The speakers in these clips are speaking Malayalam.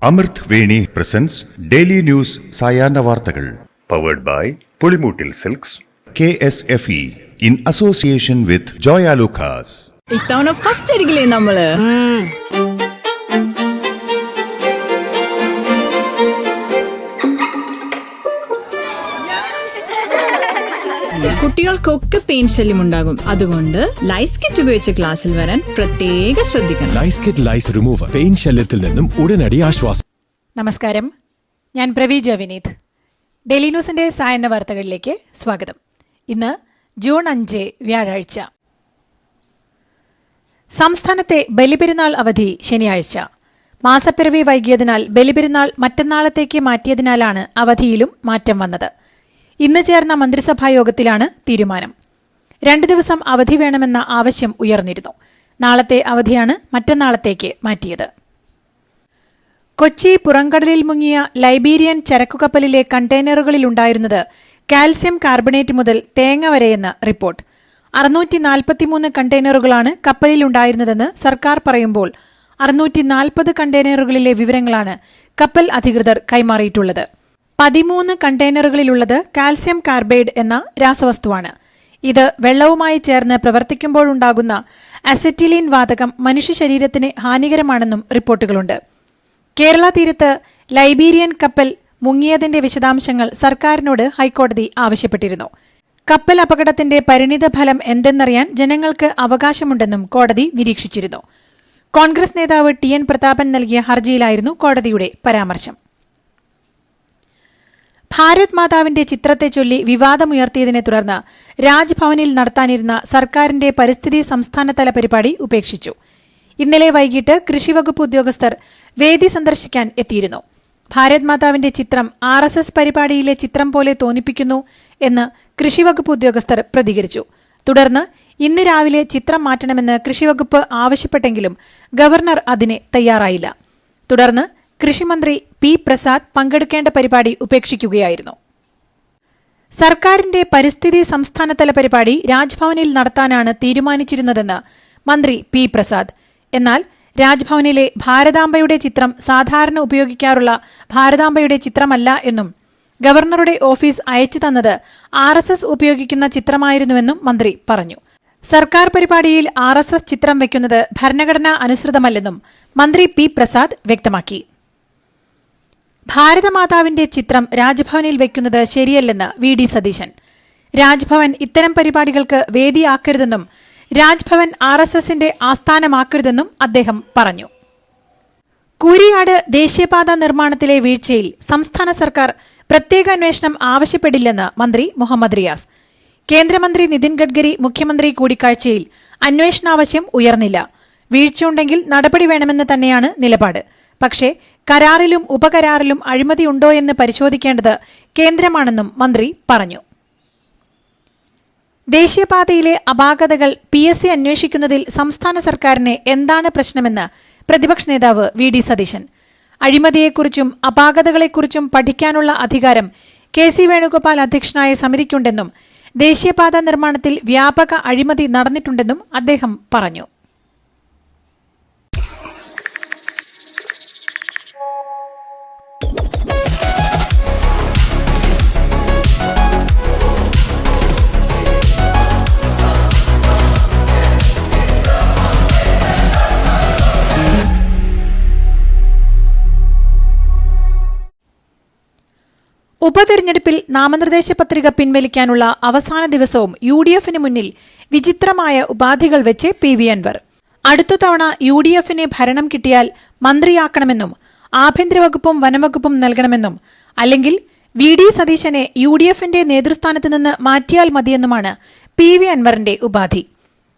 അമൃത് വേണി പ്രസൻസ് ഡെയിലി ന്യൂസ് സായാഹ്ന വാർത്തകൾ powered by Pulimoottil silks KSFE in association with Joyalukkas. ഇത്തവണ ഫസ്റ്റ് അടിക്കില്ലേ നമ്മള്? കുട്ടികൾക്കൊക്കെ പെയിൻ ശല്യം ഉണ്ടാകും. അതുകൊണ്ട് ലൈസ് കിറ്റ് ഉപയോഗിച്ച് ക്ലാസ്സിൽ വരാൻ പ്രത്യേകം ശ്രദ്ധിക്കണം. ലൈസ് കിറ്റ് ലൈസ് റിമൂവർ പെയിൻ ശല്യത്തിൽ നിന്നും ഉടനടി ആശ്വാസം. നമസ്കാരം, ഞാൻ പ്രവീജ വിനീത്. ഡെയിലി ന്യൂസിന്റെ സായന്ന വാർത്തകളിലേക്ക് സ്വാഗതം. ഇന്ന് ജൂൺ 5 വ്യാഴാഴ്ച. സംസ്ഥാനത്തെ ബലിപെരുന്നാൾ അവധി ശനിയാഴ്ച. മാസപ്പിറവി വൈകിയതിനാൽ ബലിപെരുന്നാൾ മറ്റന്നാളത്തേക്ക് മാറ്റിയതിനാലാണ് അവധിയിലും മാറ്റം വന്നത്. ഇന്ന് ചേർന്ന മന്ത്രിസഭാ യോഗത്തിലാണ് തീരുമാനം. 2 ദിവസം അവധി വേണമെന്ന ആവശ്യം ഉയർന്നിരുന്നു. നാളത്തെ അവധിയാണ് മറ്റന്നാളത്തേക്ക് മാറ്റിയത്. കൊച്ചി പുറംകടലിൽ മുങ്ങിയ ലൈബീരിയൻ ചരക്കുകപ്പലിലെ കണ്ടെയ്നറുകളിലുണ്ടായിരുന്നത് കാൽസ്യം കാർബണേറ്റ് മുതൽ തേങ്ങ വരെയെന്ന് റിപ്പോർട്ട്. 643 കണ്ടെയ്നറുകളാണ് കപ്പലിലുണ്ടായിരുന്നതെന്ന് സർക്കാർ പറയുമ്പോൾ 640 കണ്ടെയ്നറുകളിലെ വിവരങ്ങളാണ് കപ്പൽ അധികൃതർ കൈമാറിയിട്ടുള്ളത്. 13 കണ്ടെയ്നറുകളിലുള്ളത് കാൽസ്യം കാർബൈഡ് എന്ന രാസവസ്തുവാണ്. ഇത് വെള്ളവുമായി ചേർന്ന് പ്രവർത്തിക്കുമ്പോഴുണ്ടാകുന്ന അസറ്റിലീൻ വാതകം മനുഷ്യ ശരീരത്തിന് ഹാനികരമാണെന്നും റിപ്പോർട്ടുകളുണ്ട്. കേരള തീരത്ത് ലൈബീരിയൻ കപ്പൽ മുങ്ങിയതിന്റെ വിശദാംശങ്ങൾ സർക്കാരിനോട് ഹൈക്കോടതി ആവശ്യപ്പെട്ടിരുന്നു. കപ്പൽ അപകടത്തിന്റെ പരിണിത ഫലം എന്തെന്നറിയാൻ ജനങ്ങൾക്ക് അവകാശമുണ്ടെന്നും കോടതി നിരീക്ഷിച്ചിരുന്നു. കോൺഗ്രസ് നേതാവ് TN പ്രതാപൻ നൽകിയ ഹർജിയിലായിരുന്നു കോടതിയുടെ പരാമർശം. ഭാരത് മാതാവിന്റെ ചിത്രത്തെ ചൊല്ലി വിവാദമുയർത്തിയതിനെ തുടർന്ന് രാജ്ഭവനിൽ നടത്താനിരുന്ന സർക്കാരിന്റെ പരിസ്ഥിതി സംസ്ഥാനതല പരിപാടി ഉപേക്ഷിച്ചു. ഇന്നലെ വൈകിട്ട് കൃഷിവകുപ്പ് ഉദ്യോഗസ്ഥർ വേദി സന്ദർശിക്കാൻ എത്തിയിരുന്നു. ഭാരത് മാതാവിന്റെ ചിത്രം RSS പരിപാടിയിലെ ചിത്രം പോലെ തോന്നിപ്പിക്കുന്നു എന്ന് കൃഷിവകുപ്പ് ഉദ്യോഗസ്ഥർ പ്രതികരിച്ചു. തുടർന്ന് ഇന്ന് രാവിലെ ചിത്രം മാറ്റണമെന്ന് കൃഷിവകുപ്പ് ആവശ്യപ്പെട്ടെങ്കിലും ഗവർണർ അതിന് തയ്യാറായില്ല. തുടർന്ന് കൃഷിമന്ത്രി P. പ്രസാദ് പങ്കെടുക്കേണ്ട പരിപാടി ഉപേക്ഷിക്കുകയായിരുന്നു. സർക്കാരിന്റെ പരിസ്ഥിതി സംസ്ഥാനതല പരിപാടി രാജ്ഭവനിൽ നടത്താനാണ് തീരുമാനിച്ചിരുന്നതെന്ന് മന്ത്രി P. പ്രസാദ്. എന്നാൽ രാജ്ഭവനിലെ ഭാരതാംബയുടെ ചിത്രം സാധാരണ ഉപയോഗിക്കാറുള്ള ഭാരതാംബയുടെ ചിത്രമല്ല എന്നും ഗവർണറുടെ ഓഫീസ് അയച്ചു തന്നത് RSS ഉപയോഗിക്കുന്ന ചിത്രമായിരുന്നുവെന്നും മന്ത്രി പറഞ്ഞു. സർക്കാർ പരിപാടിയിൽ RSS ചിത്രം വയ്ക്കുന്നത് ഭരണഘടനാ അനുസൃതമല്ലെന്നും മന്ത്രി P. പ്രസാദ് വ്യക്തമാക്കി. ഭാരതമാതാവിന്റെ ചിത്രം രാജ്ഭവനിൽ വയ്ക്കുന്നത് ശരിയല്ലെന്ന് VD സതീശൻ. രാജ്ഭവൻ ഇത്തരം പരിപാടികൾക്ക് വേദിയാക്കരുതെന്നും രാജ്ഭവൻ RSSന്റെ ആസ്ഥാനമാക്കരുതെന്നും അദ്ദേഹം പറഞ്ഞു. കൂരിയാട് ദേശീയപാത നിർമ്മാണത്തിലെ വീഴ്ചയിൽ സംസ്ഥാന സർക്കാർ പ്രത്യേക അന്വേഷണം ആവശ്യപ്പെടില്ലെന്ന് മന്ത്രി മുഹമ്മദ് റിയാസ്. കേന്ദ്രമന്ത്രി നിതിൻ ഗഡ്കരി മുഖ്യമന്ത്രി കൂടിക്കാഴ്ചയിൽ അന്വേഷണാവശ്യം ഉയർന്നില്ല. വീഴ്ചയുണ്ടെങ്കിൽ നടപടി വേണമെന്ന് തന്നെയാണ് നിലപാട്. പക്ഷേ കരാറിലും ഉപകരാറിലും അഴിമതിയുണ്ടോയെന്ന് പരിശോധിക്കേണ്ടത് കേന്ദ്രമാണെന്നും മന്ത്രി പറഞ്ഞു. ദേശീയപാതയിലെ അപാകതകൾ PSC അന്വേഷിക്കുന്നതിൽ സംസ്ഥാന സർക്കാരിന് എന്താണ് പ്രശ്നമെന്ന് പ്രതിപക്ഷ നേതാവ് VD സതീശൻ. അഴിമതിയെക്കുറിച്ചും അപാകതകളെക്കുറിച്ചും പഠിക്കാനുള്ള അധികാരം KC വേണുഗോപാൽ അധ്യക്ഷനായ സമിതിക്കുണ്ടെന്നും ദേശീയപാത നിർമ്മാണത്തിൽ വ്യാപക അഴിമതി നടന്നിട്ടുണ്ടെന്നും അദ്ദേഹം പറഞ്ഞു. ഉപതെരഞ്ഞെടുപ്പിൽ നാമനിർദ്ദേശ പത്രിക പിൻവലിക്കാനുള്ള അവസാന ദിവസവും UDFന് മുന്നിൽ വിചിത്രമായ ഉപാധികൾ വെച്ച് PV അൻവർ. അടുത്ത തവണ UDFന് ഭരണം കിട്ടിയാൽ മന്ത്രിയാക്കണമെന്നും ആഭ്യന്തര വകുപ്പും വനംവകുപ്പും നൽകണമെന്നും അല്ലെങ്കിൽ VD സതീശനെ UDFന്റെ നേതൃസ്ഥാനത്ത് നിന്ന് മാറ്റിയാൽ മതിയെന്നുമാണ് PV അൻവറിന്റെ ഉപാധി.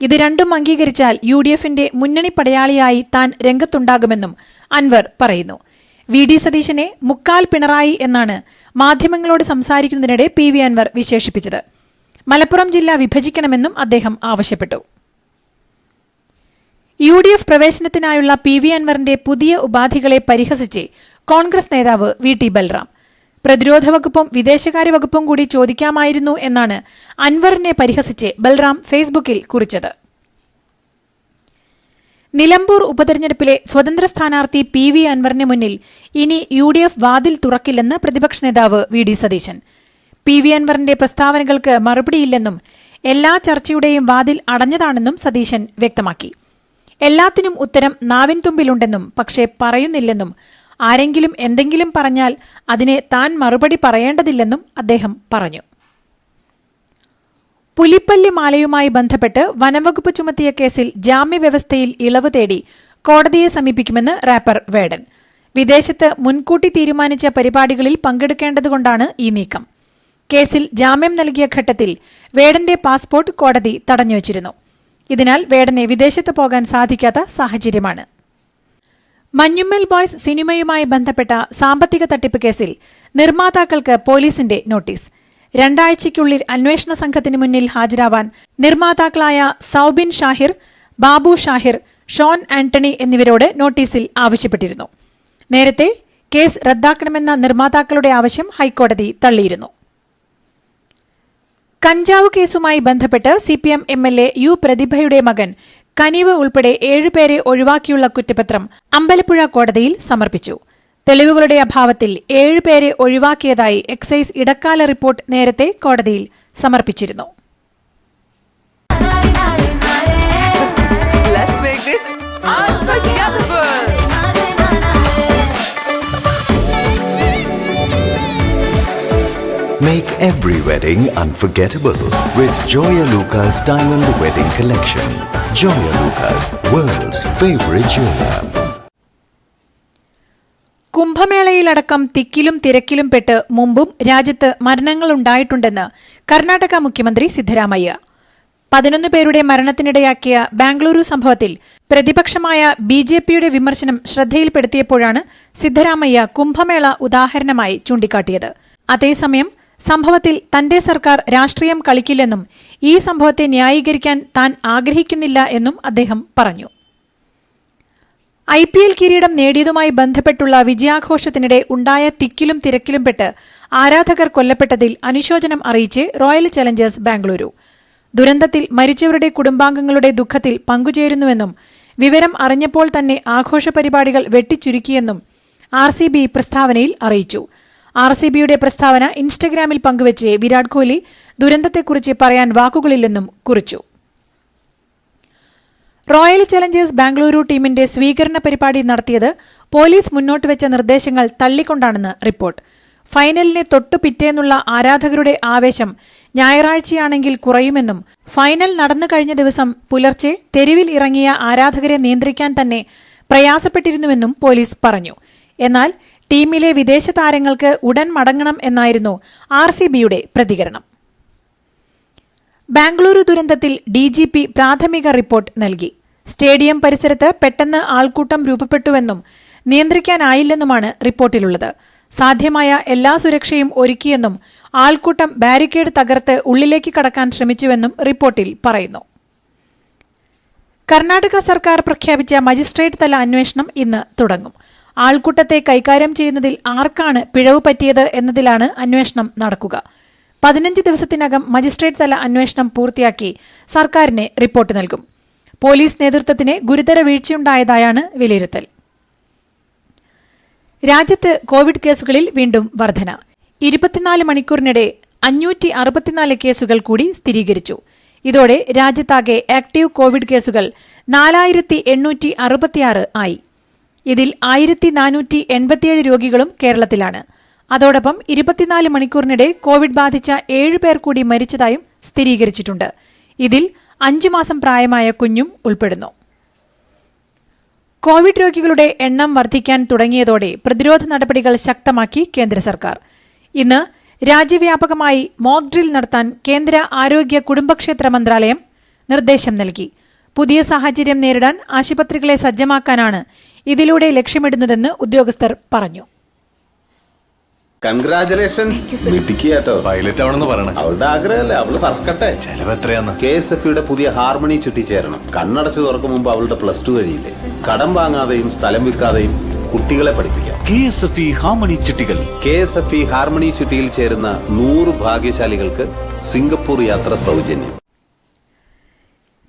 ഇത് രണ്ടും അംഗീകരിച്ചാൽ UDFന്റെ മുന്നണി പടയാളിയായി താൻ രംഗത്തുണ്ടാകുമെന്നും അൻവർ പറയുന്നു. VD സതീശനെ മുക്കാൽ പിണറായി എന്നാണ് മാധ്യമങ്ങളോട് സംസാരിക്കുന്നതിനിടെ PV അൻവർ വിശേഷിപ്പിച്ചത്. മലപ്പുറം ജില്ല വിഭജിക്കണമെന്നും അദ്ദേഹം ആവശ്യപ്പെട്ടു. UDF പ്രവേശനത്തിനായുള്ള PV അൻവറിന്റെ പുതിയ ഉപാധികളെ പരിഹസിച്ച് കോൺഗ്രസ് നേതാവ് VT ബൽറാം. പ്രതിരോധ വകുപ്പും വിദേശകാര്യ വകുപ്പും കൂടി ചോദിക്കാമായിരുന്നു എന്നാണ് അൻവറിനെ പരിഹസിച്ച് ബൽറാം ഫേസ്ബുക്കിൽ കുറിച്ചത്. നിലമ്പൂർ ഉപതെരഞ്ഞെടുപ്പിലെ സ്വതന്ത്ര സ്ഥാനാർത്ഥി PV അൻവറിന് മുന്നിൽ ഇനി UDF വാതിൽ തുറക്കില്ലെന്ന് പ്രതിപക്ഷ നേതാവ് VD സതീശൻ. PV അൻവറിന്റെ പ്രസ്താവനകൾക്ക് മറുപടിയില്ലെന്നും എല്ലാ ചർച്ചയുടെയും വാതിൽ അടഞ്ഞതാണെന്നും സതീശൻ വ്യക്തമാക്കി. എല്ലാത്തിനും ഉത്തരം നാവിൻ തുമ്പിലുണ്ടെന്നും പക്ഷേ പറയുന്നില്ലെന്നും ആരെങ്കിലും എന്തെങ്കിലും പറഞ്ഞാൽ അതിനെ താൻ മറുപടി പറയേണ്ടതില്ലെന്നും അദ്ദേഹം പറഞ്ഞു. പുലിപ്പല്ലി മാലയുമായി ബന്ധപ്പെട്ട് വനംവകുപ്പ് ചുമത്തിയ കേസിൽ ജാമ്യവ്യവസ്ഥയിൽ ഇളവ് തേടി കോടതിയെ സമീപിക്കുമെന്ന് റാപ്പർ വേടൻ. വിദേശത്ത് മുൻകൂട്ടി തീരുമാനിച്ച പരിപാടികളിൽ പങ്കെടുക്കേണ്ടതുകൊണ്ടാണ് ഈ നീക്കം. കേസിൽ ജാമ്യം നൽകിയ ഘട്ടത്തിൽ വേടന്റെ പാസ്പോർട്ട് കോടതി തടഞ്ഞുവച്ചിരുന്നു. ഇതിനാൽ വേടനെ വിദേശത്ത് പോകാൻ സാധിക്കാത്ത സാഹചര്യമാണ്. മഞ്ഞുമ്മൽ ബോയ്സ് സിനിമയുമായി ബന്ധപ്പെട്ട സാമ്പത്തിക തട്ടിപ്പ് കേസിൽ നിർമ്മാതാക്കൾക്ക് പോലീസിന്റെ നോട്ടീസ്. 2 ആഴ്ചയ്ക്കുള്ളിൽ അന്വേഷണ സംഘത്തിന് മുന്നിൽ ഹാജരാവാൻ നിർമ്മാതാക്കളായ സൌബിൻ ഷാഹിർ, ബാബു ഷാഹിർ, ഷോൺ ആന്റണി എന്നിവരോട് നോട്ടീസിൽ ആവശ്യപ്പെട്ടിരുന്നു. നേരത്തെ കേസ് റദ്ദാക്കണമെന്ന നിർമ്മാതാക്കളുടെ ആവശ്യം ഹൈക്കോടതി തള്ളിയിരുന്നു. കഞ്ചാവ് കേസുമായി ബന്ധപ്പെട്ട് CPM MLA U പ്രതിഭയുടെ മകൻ കനീവ് ഉൾപ്പെടെ 7 പേരെ ഒഴിവാക്കിയുള്ള കുറ്റപത്രം അമ്പലപ്പുഴ കോടതിയിൽ സമർപ്പിച്ചു. തെളിവുകളുടെ അഭാവത്തിൽ 7 പേരെ ഒഴിവാക്കിയതായി എക്സൈസ് ഇടക്കാല റിപ്പോർട്ട് നേരത്തെ കോടതിയിൽ സമർപ്പിച്ചിരുന്നു. Make every wedding unforgettable with Joya Lucas Diamond Wedding Collection. Joya Lucas, world's favorite jeweler. കുംഭമേളയിലടക്കം തിക്കിലും തിരക്കിലും പെട്ട് മുമ്പും രാജ്യത്ത് മരണങ്ങളുണ്ടായിട്ടുണ്ടെന്ന് കർണാടക മുഖ്യമന്ത്രി സിദ്ധരാമയ്യ. 11 പേരുടെ മരണത്തിനിടയാക്കിയ ബാംഗ്ലൂരു സംഭവത്തിൽ പ്രതിപക്ഷമായ BJPയുടെ വിമർശനം ശ്രദ്ധയിൽപ്പെടുത്തിയപ്പോഴാണ് സിദ്ധരാമയ്യ കുംഭമേള ഉദാഹരണമായി ചൂണ്ടിക്കാട്ടിയത്. അതേസമയം സംഭവത്തിൽ തന്റെ സർക്കാർ രാഷ്ട്രീയം കളിക്കില്ലെന്നും ഈ സംഭവത്തെ ന്യായീകരിക്കാൻ താൻ ആഗ്രഹിക്കുന്നില്ല എന്നും അദ്ദേഹം പറഞ്ഞു. IPL കിരീടം നേടിയതുമായി ബന്ധപ്പെട്ടുള്ള വിജയാഘോഷത്തിനിടെ ഉണ്ടായ തിക്കിലും തിരക്കിലും പെട്ട് ആരാധകർ കൊല്ലപ്പെട്ടതിൽ അനുശോചനം അറിയിച്ച് റോയൽ ചലഞ്ചേഴ്സ് ബാംഗ്ലൂരു. ദുരന്തത്തിൽ മരിച്ചവരുടെ കുടുംബാംഗങ്ങളുടെ ദുഃഖത്തിൽ പങ്കുചേരുന്നുവെന്നും വിവരം അറിഞ്ഞപ്പോൾ തന്നെ ആഘോഷ പരിപാടികൾ വെട്ടിച്ചുരുക്കിയെന്നും RCB പ്രസ്താവനയിൽ അറിയിച്ചു. RCBയുടെ പ്രസ്താവന ഇൻസ്റ്റഗ്രാമിൽ പങ്കുവച്ച് വിരാട് കോഹ്ലി ദുരന്തത്തെക്കുറിച്ച് പറയാൻ വാക്കുകളില്ലെന്നും കുറിച്ചു. റോയൽ ചലഞ്ചേഴ്സ് ബാംഗ്ലൂരു ടീമിന്റെ സ്വീകരണ പരിപാടി നടത്തിയത് പോലീസ് മുന്നോട്ടുവച്ച നിർദ്ദേശങ്ങൾ തള്ളിക്കൊണ്ടാണെന്ന് റിപ്പോർട്ട്. ഫൈനലിനെ തൊട്ടു പിറ്റേന്നുള്ള ആരാധകരുടെ ആവേശം ഞായറാഴ്ചയാണെങ്കിൽ കുറയുമെന്നും ഫൈനൽ നടന്നു കഴിഞ്ഞ ദിവസം പുലർച്ചെ തെരുവിൽ ഇറങ്ങിയ ആരാധകരെ നിയന്ത്രിക്കാൻ തന്നെ പ്രയാസപ്പെട്ടിരുന്നുവെന്നും പോലീസ് പറഞ്ഞു. എന്നാൽ ടീമിലെ വിദേശ താരങ്ങൾക്ക് ഉടൻ മടങ്ങണം എന്നായിരുന്നു RCBയുടെ പ്രതികരണം. ബാംഗ്ലൂരു ദുരന്തത്തിൽ DGP പ്രാഥമിക റിപ്പോർട്ട് നൽകി. സ്റ്റേഡിയം പരിസരത്ത് പെട്ടെന്ന് ആൾക്കൂട്ടം രൂപപ്പെട്ടുവെന്നും നിയന്ത്രിക്കാനായില്ലെന്നുമാണ് റിപ്പോർട്ടിലുള്ളത്. സാധ്യമായ എല്ലാ സുരക്ഷയും ഒരുക്കിയെന്നും ആൾക്കൂട്ടം ബാരിക്കേഡ് തകർത്ത് ഉള്ളിലേക്ക് കടക്കാൻ ശ്രമിച്ചുവെന്നും റിപ്പോർട്ടിൽ പറയുന്നു. കർണാടക സർക്കാർ പ്രഖ്യാപിച്ച മജിസ്ട്രേറ്റ് തല അന്വേഷണം ഇന്ന് തുടങ്ങും. ആൾക്കൂട്ടത്തെ കൈകാര്യം ചെയ്യുന്നതിൽ ആർക്കാണ് പിഴവ് പറ്റിയത് എന്നതിലാണ് അന്വേഷണം നടക്കുക. 15 ദിവസത്തിനകം മജിസ്ട്രേറ്റ് തല അന്വേഷണം പൂർത്തിയാക്കി സർക്കാരിന് റിപ്പോർട്ട് നൽകും. പോലീസ് നേതൃത്വത്തിന് ഗുരുതര വീഴ്ചയുണ്ടായതായാണ് വിലയിരുത്തൽ. രാജ്യത്ത് കോവിഡ് കേസുകളിൽ വീണ്ടും വർധന. 24 മണിക്കൂറിനിടെ 564 കേസുകൾ കൂടി സ്ഥിരീകരിച്ചു. ഇതോടെ രാജ്യത്താകെ ആക്ടീവ് കോവിഡ് കേസുകൾ 4866 ആയി. ഇതിൽ 1487 രോഗികളും കേരളത്തിലാണ്. അതോടൊപ്പം 24 മണിക്കൂറിനിടെ കോവിഡ് ബാധിച്ച 7 പേർ കൂടി മരിച്ചതായും സ്ഥിരീകരിച്ചിട്ടുണ്ട്. ഇതിൽ 5 മാസം പ്രായമായ കുഞ്ഞും ഉൾപ്പെടുന്നു. കോവിഡ് രോഗികളുടെ എണ്ണം വർദ്ധിക്കാൻ തുടങ്ങിയതോടെ പ്രതിരോധ നടപടികൾ ശക്തമാക്കി കേന്ദ്ര സർക്കാർ. ഇന്ന് രാജ്യവ്യാപകമായി മോക്ക് ഡ്രിൽ നടത്താൻ കേന്ദ്ര ആരോഗ്യ കുടുംബക്ഷേത്ര മന്ത്രാലയം നിർദ്ദേശം നൽകി. പുതിയ സാഹചര്യം നേരിടാൻ ആശുപത്രികളെ സജ്ജമാക്കാനാണ് ഇതിലൂടെ ലക്ഷ്യമിടുന്നതെന്ന് ഉദ്യോഗസ്ഥർ പറഞ്ഞു. കൺഗ്രാചുലേഷൻസ് മിടുക്കിയാട്ടോ. പൈലറ്റ് ആവണമെന്ന് പറയണേ. അവളുടെ ആഗ്രഹമല്ലേ, അവള് പറക്കട്ടെ. ചെലവ് എത്രയാന്ന്? KSFEയുടെ പുതിയ ഹാർമണി ചിട്ടി ചേരണം. കണ്ണടച്ചു തുറക്കും മുമ്പ് അവളുടെ +2 കഴിയില്ലേ. കടം വാങ്ങാതെയും സ്ഥലം വിൽക്കാതെയും കുട്ടികളെ പഠിപ്പിക്കാം. KSFE ഹാർമണി ചിട്ടികൾ. KSFE ഹാർമണി ചിട്ടിയിൽ ചേരുന്ന 100 ഭാഗ്യശാലികൾക്ക് സിംഗപ്പൂർ യാത്ര സൗജന്യം.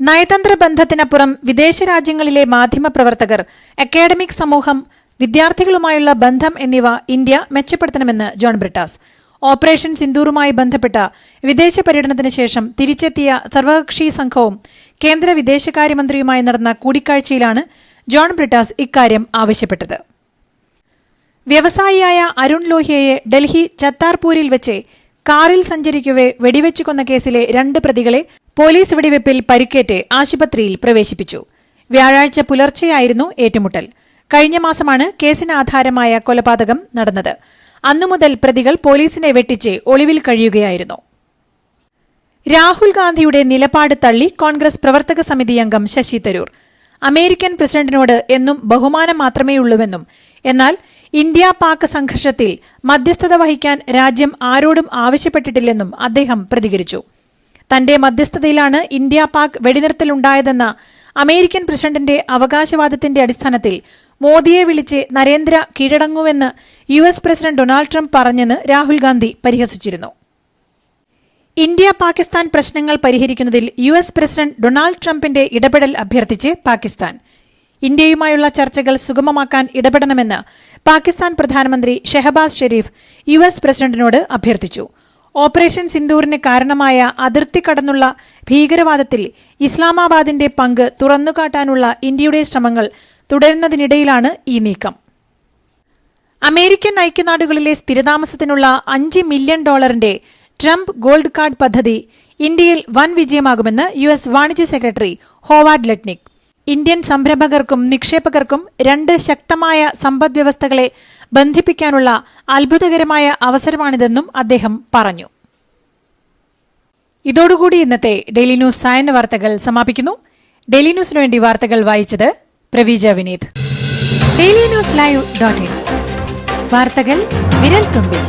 നയതന്ത്ര ബന്ധത്തിനപ്പുറം വിദേശ രാജ്യങ്ങളിലെ മാധ്യമപ്രവർത്തകർ, അക്കാഡമിക് സമൂഹം, വിദ്യാർത്ഥികളുമായുള്ള ബന്ധം എന്നിവ ഇന്ത്യ മെച്ചപ്പെടുത്തണമെന്ന് ജോൺ ബ്രിട്ടാസ്. ഓപ്പറേഷൻ സിന്ദൂറുമായി ബന്ധപ്പെട്ട വിദേശ പര്യടനത്തിന് ശേഷം തിരിച്ചെത്തിയ സർവകക്ഷി സംഘവും കേന്ദ്ര വിദേശകാര്യമന്ത്രിയുമായി നടന്ന കൂടിക്കാഴ്ചയിലാണ് ജോൺ ബ്രിട്ടാസ് ഇക്കാര്യം ആവശ്യപ്പെട്ടത്. വ്യവസായിയായ അരുൺ ലോഹിയയെ ഡൽഹി ചത്താർപൂരിൽ വെച്ച് കാറിൽ സഞ്ചരിക്കവെ വെടിവെച്ചു കൊന്ന കേസിലെ 2 പ്രതികളെ പോലീസ് വെടിവെപ്പിൽ പരിക്കേറ്റ് ആശുപത്രിയിൽ പ്രവേശിപ്പിച്ചു. വ്യാഴാഴ്ച പുലർച്ചെയായിരുന്നു ഏറ്റുമുട്ടൽ. കഴിഞ്ഞ മാസമാണ് കേസിന് ആധാരമായ കൊലപാതകം നടന്നത്. അന്നുമുതൽ പ്രതികൾ പോലീസിനെ വെട്ടിച്ച് ഒളിവിൽ കഴിയുകയായിരുന്നു. രാഹുൽ ഗാന്ധിയുടെ നിലപാട് തള്ളി കോൺഗ്രസ് പ്രവർത്തക സമിതി അംഗം ശശി തരൂർ. അമേരിക്കൻ പ്രസിഡന്റിനോട് എന്നും ബഹുമാനം മാത്രമേയുള്ളൂവെന്നും എന്നാൽ ഇന്ത്യ പാക് സംഘർഷത്തിൽ മധ്യസ്ഥത വഹിക്കാൻ രാജ്യം ആരോടും ആവശ്യപ്പെട്ടിട്ടില്ലെന്നും അദ്ദേഹം പ്രതികരിച്ചു. തന്റെ മധ്യസ്ഥതയിലാണ് ഇന്ത്യ പാക് വെടിനിർത്തലുണ്ടായതെന്ന അമേരിക്കൻ പ്രസിഡന്റിന്റെ അവകാശവാദത്തിന്റെ അടിസ്ഥാനത്തിൽ മോദിയെ വിളിച്ച് നരേന്ദ്ര കീഴടങ്ങുവെന്ന് US പ്രസിഡന്റ് ഡൊണാൾഡ് ട്രംപ് പറഞ്ഞെന്ന് രാഹുൽ ഗാന്ധി പരിഹസിച്ചിരുന്നു. ഇന്ത്യ പാകിസ്ഥാൻ പ്രശ്നങ്ങൾ പരിഹരിക്കുന്നതിൽ US പ്രസിഡന്റ് ഡൊണാൾഡ് ട്രംപിന്റെ ഇടപെടൽ അഭ്യർത്ഥിച്ച് പാകിസ്ഥാൻ. ഇന്ത്യയുമായുള്ള ചർച്ചകൾ സുഗമമാക്കാൻ ഇടപെടണമെന്ന് പാകിസ്ഥാൻ പ്രധാനമന്ത്രി ഷെഹബാസ് ഷെരീഫ് US പ്രസിഡന്റിനോട് അഭ്യർത്ഥിച്ചു. ഓപ്പറേഷൻ സിന്ദൂറിന് കാരണമായ അതിർത്തി കടന്നുള്ള ഭീകരവാദത്തിൽ ഇസ്ലാമാബാദിന്റെ പങ്ക് തുറന്നുകാട്ടാനുള്ള ഇന്ത്യയുടെ ശ്രമങ്ങൾ തുടരുന്നതിനിടയിലാണ് ഈ നീക്കം. അമേരിക്കൻ ഐക്യനാടുകളിലെ സ്ഥിരതാമസത്തിനുള്ള $5 മില്യൺ ട്രംപ് ഗോൾഡ് കാർഡ് പദ്ധതി ഇന്ത്യയിൽ വൻ വിജയമാകുമെന്ന് US വാണിജ്യ സെക്രട്ടറി ഹോവാർഡ് ലട്നിക്. ഇന്ത്യൻ സംരംഭകർക്കും നിക്ഷേപകർക്കും 2 ശക്തമായ സമ്പദ്വ്യവസ്ഥകളെ ബന്ധിപ്പിക്കാനുള്ള അത്ഭുതകരമായ അവസരമാണിതെന്നും അദ്ദേഹം പറഞ്ഞു. ഇതോടുകൂടി ഇന്നത്തെ ഡെയിലി ന്യൂസ് സായന്ന വാർത്തകൾ സമാപിക്കുന്നു. ഡെയിലി ന്യൂസിനു വേണ്ടി വാർത്തകൾ വായിച്ചത് പ്രവീജ വിനീത്. DailyNewsLive.in വാർത്തകൾ വിരൽ തുമ്പിൽ.